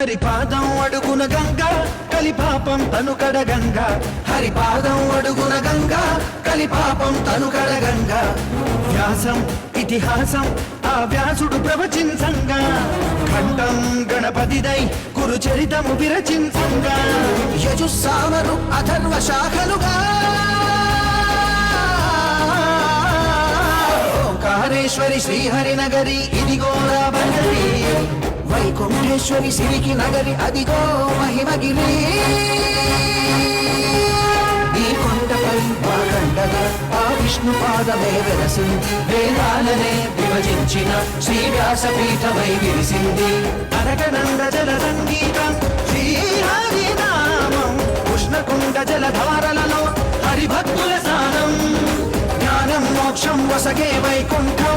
హరిపాదం అడుగున గంగా కలిపాపం తనుకడ గంగా హరిపాదం అడుగున గంగా కలిపాపం తనుకడ గంగా వ్యాసం ఇతిహాసం ఆ వ్యాసుడు ప్రవచించంగా ఖండం గణపతిదై కురు చరితము విరచించంగా యజుస్సామరు అథర్వ శాఖలుగా ఓంకారేశ్వరి శ్రీహరినగరి ఇదిగో రాబందరి వైకుంఠేశ్వరి సిరికి నగరి అదిగో మహిమగిరి ఈ కొండపై వాగండగా ఆ విష్ణు పాదమే వెలసింది వేదాలనే విభజించిన శ్రీ వ్యాసపీఠమై విరిసింది అరగనంద జల సంగీతం శ్రీహరి నామం ఉష్ణకుండ జలధారలలో హరిభక్తుల స్నానం జ్ఞానం మోక్షం వసగే వైకుంఠం